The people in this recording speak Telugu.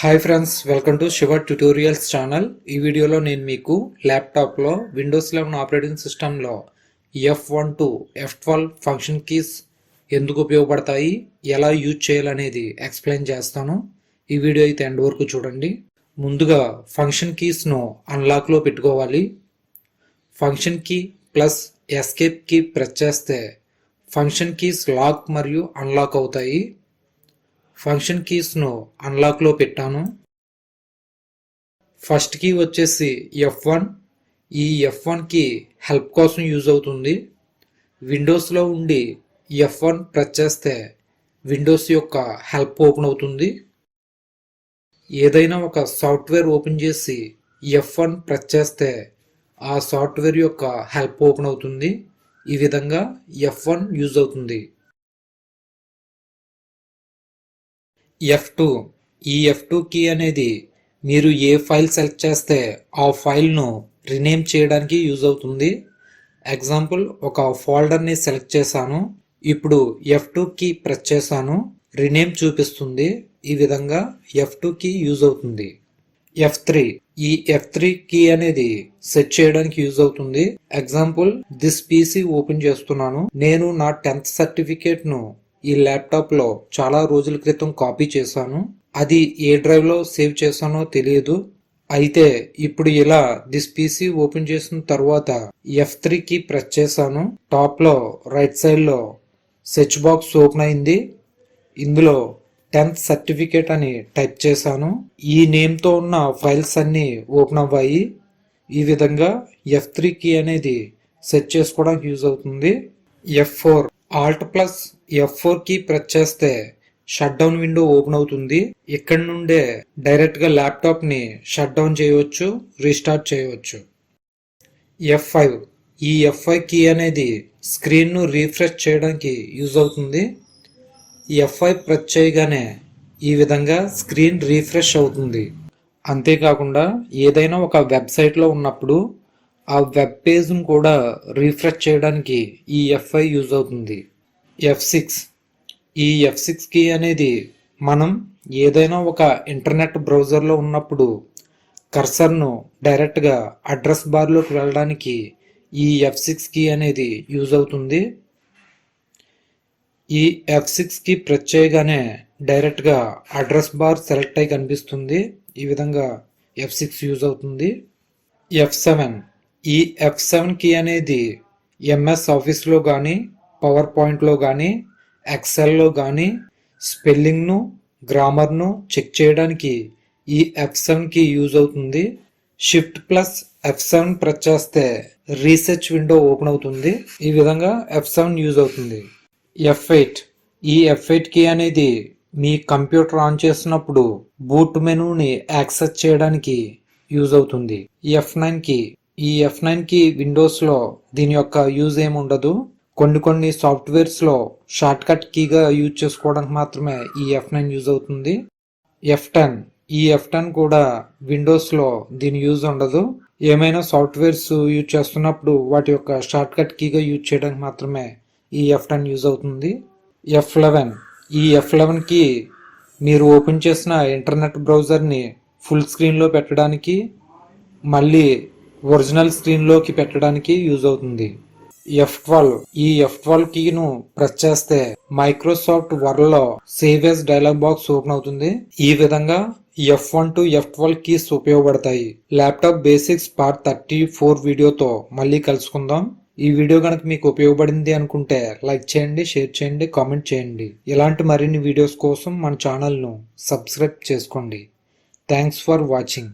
Hi friends, welcome to Shiva tutorials channel. ఈ వీడియోలో నేను మీకు ల్యాప్టాప్లో విండోస్ 11 ఆపరేటింగ్ సిస్టంలో F1 to F12 function keys ఎందుకు ఉపయోగపడతాయి, ఎలా యూజ్ చేయాలనేది ఎక్స్ప్లెయిన్ చేస్తాను. ఈ వీడియో అయితే ఎండ్ వరకు చూడండి. ముందుగా ఫంక్షన్ కీస్ను అన్లాక్లో పెట్టుకోవాలి. Function key plus escape key press చేస్తే ఫంక్షన్ కీస్ లాక్ మరియు అన్లాక్ అవుతాయి. ఫంక్షన్ కీస్ను అన్లాక్లో పెట్టాను. ఫస్ట్ కీ వచ్చేసి F1. ఈ F1 కీ హెల్ప్ కోసం యూజ్ అవుతుంది. విండోస్లో ఉండి F1 ప్రెస్ చేస్తే విండోస్ యొక్క హెల్ప్ ఓపెన్ అవుతుంది. ఏదైనా ఒక సాఫ్ట్వేర్ ఓపెన్ చేసి F1 ప్రెస్ చేస్తే ఆ సాఫ్ట్వేర్ యొక్క హెల్ప్ ఓపెన్ అవుతుంది. ఈ విధంగా F1 యూజ్ అవుతుంది. F2. ఈ F2 కీ అనేది మీరు ఏ ఫైల్ సెలెక్ట్ చేస్తే ఆ ఫైల్ను రీనేమ్ చేయడానికి యూజ్ అవుతుంది. ఎగ్జాంపుల్, ఒక ఫోల్డర్ని సెలెక్ట్ చేశాను. ఇప్పుడు F2 కీ ప్రెస్ చేశాను, రీనేమ్ చూపిస్తుంది. ఈ విధంగా F2 కీ యూజ్ అవుతుంది. F3. ఈ F3 కీ అనేది సెట్ చేయడానికి యూజ్ అవుతుంది. ఎగ్జాంపుల్, దిస్ పీసీ ఓపెన్ చేస్తున్నాను. నేను నా 10th సర్టిఫికేట్ను ఈ ల్యాప్టాప్లో చాలా రోజుల క్రితం కాపీ చేశాను. అది ఏ డ్రైవ్లో సేవ్ చేశానో తెలియదు. అయితే ఇప్పుడు ఇలా దిస్ పీసీ ఓపెన్ చేసిన తర్వాత F3 కి ప్రెస్ చేశాను. టాప్లో రైట్ సైడ్లో సెర్చ్ బాక్స్ ఓపెన్ అయింది. ఇందులో 10th సర్టిఫికేట్ అని టైప్ చేశాను. ఈ నేమ్తో ఉన్న ఫైల్స్ అన్నీ ఓపెన్ అవ్వాయి. ఈ విధంగా F3 కీ అనేది సెట్ చేసుకోవడానికి యూజ్ అవుతుంది. F4. Alt plus F4 key press చేస్తే షట్ డౌన్ విండో ఓపెన్ అవుతుంది. ఇక్కడ నుండే డైరెక్ట్ గా ల్యాప్టాప్ ని షట్ డౌన్ చేయవచ్చు, రీస్టార్ట్ చేయవచ్చు. F5. ఈ F5 కీ అనేది స్క్రీన్ ను రీఫ్రెష్ చేయడానికి యూజ్ అవుతుంది. F5 ప్రెస్ చేయగానే ఈ విధంగా స్క్రీన్ రీఫ్రెష్ అవుతుంది. అంతేకాకుండా ఏదైనా ఒక వెబ్సైట్లో ఉన్నప్పుడు ఆ వెబ్ పేజ్ను కూడా రీఫ్రెష్ చేయడానికి ఈ F5 యూజ్ అవుతుంది. F6. ఈ F6 కీ అనేది మనం ఏదైనా ఒక ఇంటర్నెట్ బ్రౌజర్లో ఉన్నప్పుడు కర్సర్ను డైరెక్ట్గా అడ్రస్ బార్లోకి వెళ్ళడానికి ఈ F6 కీ అనేది యూజ్ అవుతుంది. ఈ F6 కీ ప్రెస్ చేయగానే డైరెక్ట్గా అడ్రస్ బార్ సెలెక్ట్ అయి కనిపిస్తుంది. ఈ విధంగా F6 యూజ్ అవుతుంది. F7. ఈ F7 కీ అనేది MS ఆఫీస్లో కానీ, పవర్ పాయింట్లో కానీ, ఎక్సెల్లో కానీ స్పెల్లింగ్ను, గ్రామర్ను చెక్ చేయడానికి ఈ F7 కీ యూజ్ అవుతుంది. షిఫ్ట్ ప్లస్ F7 ప్రెస్ చేస్తే రీసెర్చ్ విండో ఓపెన్ అవుతుంది. ఈ విధంగా F7 యూజ్ అవుతుంది. F8. ఈ F8 కీ అనేది మీ కంప్యూటర్ ఆన్ చేసినప్పుడు బూట్ మెనూని యాక్సెస్ చేయడానికి యూజ్ అవుతుంది. F9 key. ఈ F9 కీ విండోస్లో దీని యొక్క యూజ్ ఏమి ఉండదు. కొన్ని సాఫ్ట్వేర్స్లో షార్ట్ కట్ కీగా యూజ్ చేసుకోవడానికి మాత్రమే ఈ F9 యూజ్ అవుతుంది. F10. ఈ F10 కూడా విండోస్లో దీని యూజ్ ఉండదు. ఏమైనా సాఫ్ట్వేర్స్ యూజ్ చేస్తున్నప్పుడు వాటి యొక్క షార్ట్ కట్ కీగా యూజ్ చేయడానికి మాత్రమే ఈ F10 యూజ్ అవుతుంది. F11. ఈ F11 కీ మీరు ఓపెన్ చేసిన ఇంటర్నెట్ బ్రౌజర్ని ఫుల్ స్క్రీన్లో పెట్టడానికి, మళ్ళీ ఒరిజినల్ స్క్రీన్లోకి పెట్టడానికి యూజ్ అవుతుంది. F12. ఈ F12 కీను ప్రెస్ చేస్తే మైక్రోసాఫ్ట్ వర్డ్లో save as dialog box open అవుతుంది. ఈ విధంగా F1 టు F12 కీస్ ఉపయోగపడతాయి. ల్యాప్టాప్ బేసిక్స్ పార్ట్ 34 వీడియోతో మళ్ళీ కలుసుకుందాం. ఈ వీడియో కనుక మీకు ఉపయోగపడింది అనుకుంటే లైక్ చేయండి, షేర్ చేయండి, కామెంట్ చేయండి. ఇలాంటి మరిన్ని వీడియోస్ కోసం మన ఛానల్ను సబ్స్క్రైబ్ చేసుకోండి. Thanks for watching.